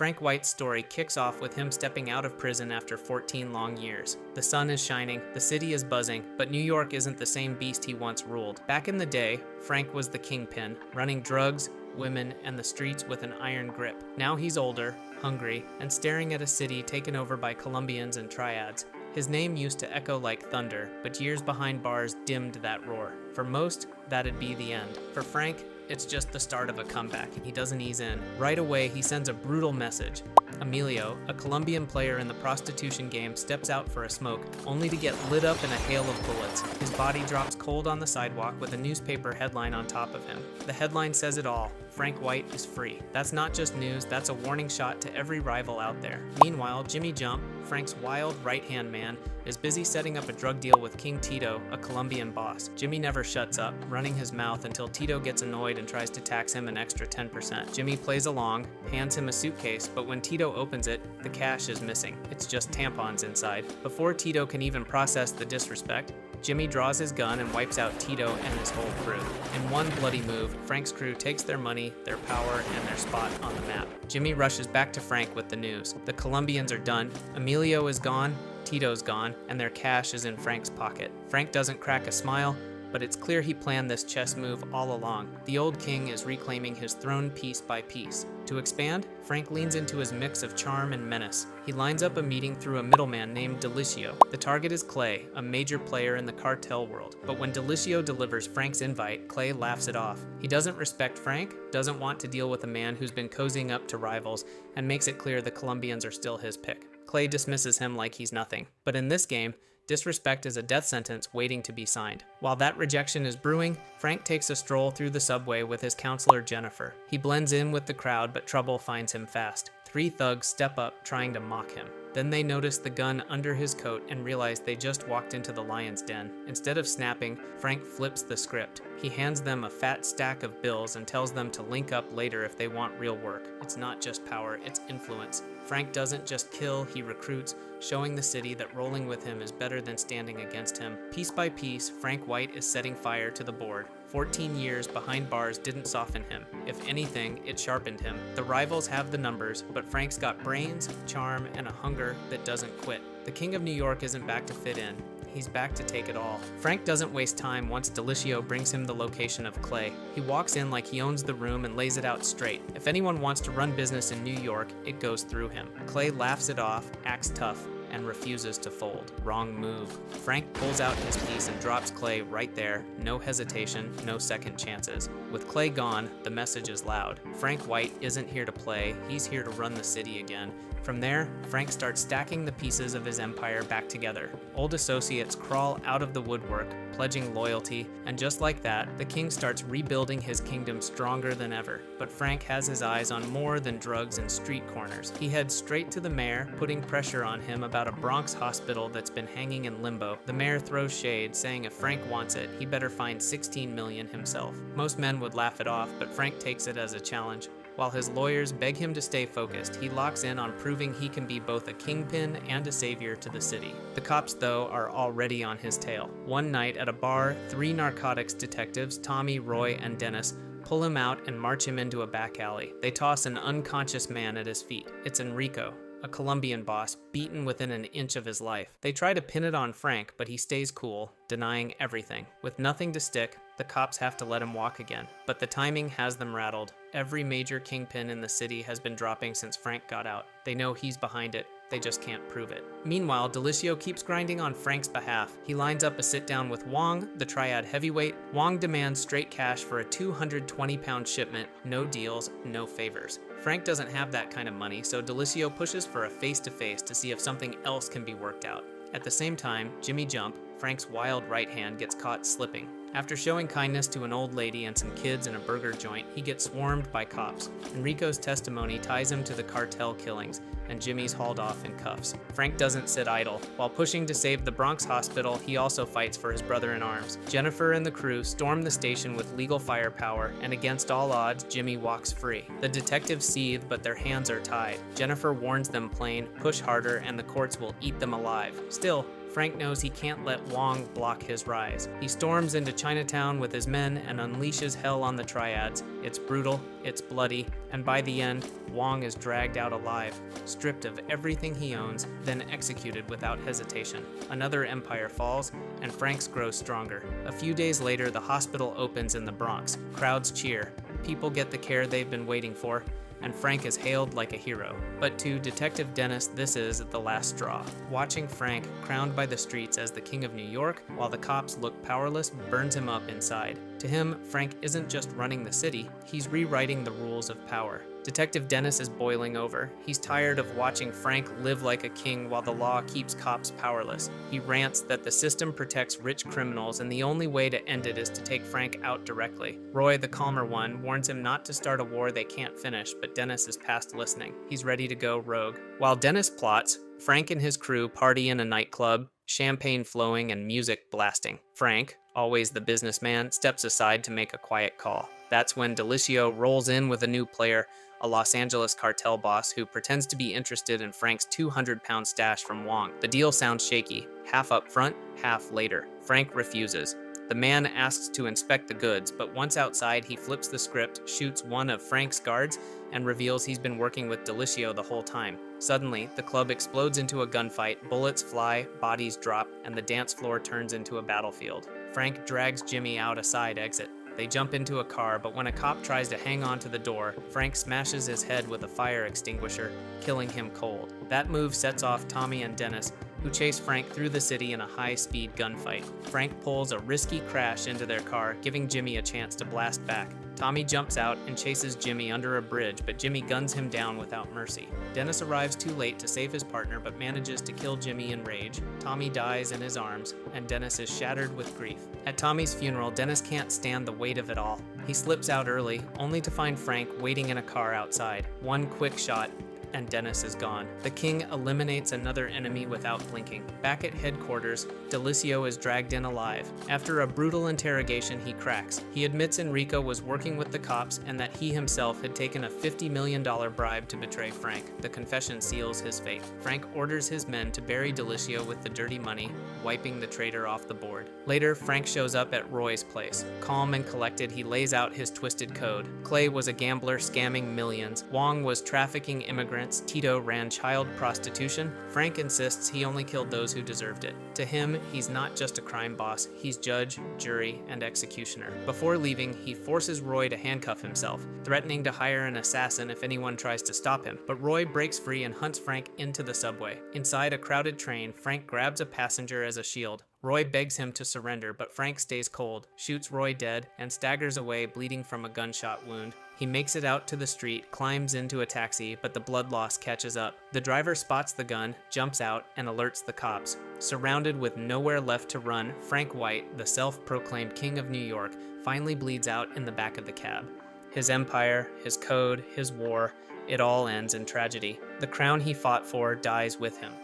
Frank White's story kicks off with him stepping out of prison after 14 long years. The sun is shining, the city is buzzing, but New York isn't the same beast he once ruled. Back in the day, Frank was the kingpin, running drugs, women, and the streets with an iron grip. Now he's older, hungry, and staring at a city taken over by Colombians and triads. His name used to echo like thunder, but years behind bars dimmed that roar. For most, that'd be the end. For Frank, it's just the start of a comeback, and he doesn't ease in. Right away, he sends a brutal message. Emilio, a Colombian player in the prostitution game, steps out for a smoke, only to get lit up in a hail of bullets. His body drops cold on the sidewalk with a newspaper headline on top of him. The headline says it all: Frank White is free. That's not just news, that's a warning shot to every rival out there. Meanwhile, Jimmy Jump, Frank's wild right-hand man, is busy setting up a drug deal with King Tito, a Colombian boss. Jimmy never shuts up, running his mouth until Tito gets annoyed and tries to tax him an extra 10%. Jimmy plays along, hands him a suitcase, but when Tito opens it, the cash is missing. It's just tampons inside. Before Tito can even process the disrespect, Jimmy draws his gun and wipes out Tito and his whole crew. In one bloody move, Frank's crew takes their money, their power, and their spot on the map. Jimmy rushes back to Frank with the news. The Colombians are done, Emilio is gone, Tito's gone, and their cash is in Frank's pocket. Frank doesn't crack a smile, but it's clear he planned this chess move all along. The old king is reclaiming his throne piece by piece. To expand, Frank leans into his mix of charm and menace. He lines up a meeting through a middleman named Delicio. The target is Clay, a major player in the cartel world. But when Delicio delivers Frank's invite, Clay laughs it off. He doesn't respect Frank, doesn't want to deal with a man who's been cozying up to rivals, and makes it clear the Colombians are still his pick. Clay dismisses him like he's nothing. But in this game, disrespect is a death sentence waiting to be signed. While that rejection is brewing, Frank takes a stroll through the subway with his counselor Jennifer. He blends in with the crowd, but trouble finds him fast. 3 thugs step up, trying to mock him. Then they notice the gun under his coat and realize they just walked into the lion's den. Instead of snapping, Frank flips the script. He hands them a fat stack of bills and tells them to link up later if they want real work. It's not just power, it's influence. Frank doesn't just kill, he recruits, showing the city that rolling with him is better than standing against him. Piece by piece, Frank White is setting fire to the board. 14 years behind bars didn't soften him. If anything, it sharpened him. The rivals have the numbers, but Frank's got brains, charm, and a hunger that doesn't quit. The King of New York isn't back to fit in. He's back to take it all. Frank doesn't waste time once Delicio brings him the location of Clay. He walks in like he owns the room and lays it out straight. If anyone wants to run business in New York, it goes through him. Clay laughs it off, acts tough, and refuses to fold. Wrong move. Frank pulls out his piece and drops Clay right there. No hesitation, no second chances. With Clay gone, the message is loud. Frank White isn't here to play, he's here to run the city again. From there, Frank starts stacking the pieces of his empire back together. Old associates crawl out of the woodwork, pledging loyalty, and just like that, the king starts rebuilding his kingdom stronger than ever. But Frank has his eyes on more than drugs and street corners. He heads straight to the mayor, putting pressure on him about a Bronx hospital that's been hanging in limbo. The mayor throws shade, saying if Frank wants it, he better find 16 million himself. Most men would laugh it off, but Frank takes it as a challenge. While his lawyers beg him to stay focused, he locks in on proving he can be both a kingpin and a savior to the city. The cops, though, are already on his tail. One night at a bar, 3 narcotics detectives, Tommy, Roy, and Dennis, pull him out and march him into a back alley. They toss an unconscious man at his feet. It's Enrico, a Colombian boss, beaten within an inch of his life. They try to pin it on Frank, but he stays cool, denying everything. With nothing to stick, the cops have to let him walk again. But the timing has them rattled. Every major kingpin in the city has been dropping since Frank got out. They know he's behind it. They just can't prove it. Meanwhile, Delicio keeps grinding on Frank's behalf. He lines up a sit-down with Wong, the triad heavyweight. Wong demands straight cash for a 220-pound shipment, no deals, no favors. Frank doesn't have that kind of money, so Delicio pushes for a face-to-face to see if something else can be worked out. At the same time, Jimmy Jump, Frank's wild right hand, gets caught slipping. After showing kindness to an old lady and some kids in a burger joint, he gets swarmed by cops. Enrico's testimony ties him to the cartel killings, and Jimmy's hauled off in cuffs. Frank doesn't sit idle. While pushing to save the Bronx hospital, he also fights for his brother-in-arms. Jennifer and the crew storm the station with legal firepower, and against all odds, Jimmy walks free. The detectives seethe, but their hands are tied. Jennifer warns them plain, push harder, and the courts will eat them alive. Still, Frank knows he can't let Wong block his rise. He storms into Chinatown with his men and unleashes hell on the triads. It's brutal, it's bloody, and by the end, Wong is dragged out alive, stripped of everything he owns, then executed without hesitation. Another empire falls, and Frank's grows stronger. A few days later, the hospital opens in the Bronx. Crowds cheer. People get the care they've been waiting for, and Frank is hailed like a hero. But to Detective Dennis, this is the last straw. Watching Frank crowned by the streets as the King of New York, while the cops look powerless, burns him up inside. To him, Frank isn't just running the city, he's rewriting the rules of power. Detective Dennis is boiling over. He's tired of watching Frank live like a king while the law keeps cops powerless. He rants that the system protects rich criminals and the only way to end it is to take Frank out directly. Roy, the calmer one, warns him not to start a war they can't finish, but Dennis is past listening. He's ready to go rogue. While Dennis plots, Frank and his crew party in a nightclub, champagne flowing and music blasting. Frank, always the businessman, steps aside to make a quiet call. That's when Delicio rolls in with a new player, a Los Angeles cartel boss who pretends to be interested in Frank's 200-pound stash from Wong. The deal sounds shaky, half up front, half later. Frank refuses. The man asks to inspect the goods, but once outside, he flips the script, shoots one of Frank's guards, and reveals he's been working with Delicio the whole time. Suddenly, the club explodes into a gunfight, bullets fly, bodies drop, and the dance floor turns into a battlefield. Frank drags Jimmy out a side exit. They jump into a car, but when a cop tries to hang on to the door, Frank smashes his head with a fire extinguisher, killing him cold. That move sets off Tommy and Dennis, who chase Frank through the city in a high-speed gunfight. Frank pulls a risky crash into their car, giving Jimmy a chance to blast back. Tommy jumps out and chases Jimmy under a bridge, but Jimmy guns him down without mercy. Dennis arrives too late to save his partner, but manages to kill Jimmy in rage. Tommy dies in his arms, and Dennis is shattered with grief. At Tommy's funeral, Dennis can't stand the weight of it all. He slips out early, only to find Frank waiting in a car outside. One quick shot, and Dennis is gone. The king eliminates another enemy without blinking. Back at headquarters, Delicio is dragged in alive. After a brutal interrogation, he cracks. He admits Enrico was working with the cops and that he himself had taken a $50 million bribe to betray Frank. The confession seals his fate. Frank orders his men to bury Delicio with the dirty money, wiping the traitor off the board. Later, Frank shows up at Roy's place. Calm and collected, he lays out his twisted code. Clay was a gambler scamming millions. Wong was trafficking immigrants. Tito ran child prostitution. Frank insists he only killed those who deserved it. To him, he's not just a crime boss, he's judge, jury, and executioner. Before leaving, he forces Roy to handcuff himself, threatening to hire an assassin if anyone tries to stop him. But Roy breaks free and hunts Frank into the subway. Inside a crowded train, Frank grabs a passenger as a shield. Roy begs him to surrender, but Frank stays cold, shoots Roy dead, and staggers away bleeding from a gunshot wound. He makes it out to the street, climbs into a taxi, but the blood loss catches up. The driver spots the gun, jumps out, and alerts the cops. Surrounded with nowhere left to run, Frank White, the self-proclaimed King of New York, finally bleeds out in the back of the cab. His empire, his code, his war, it all ends in tragedy. The crown he fought for dies with him.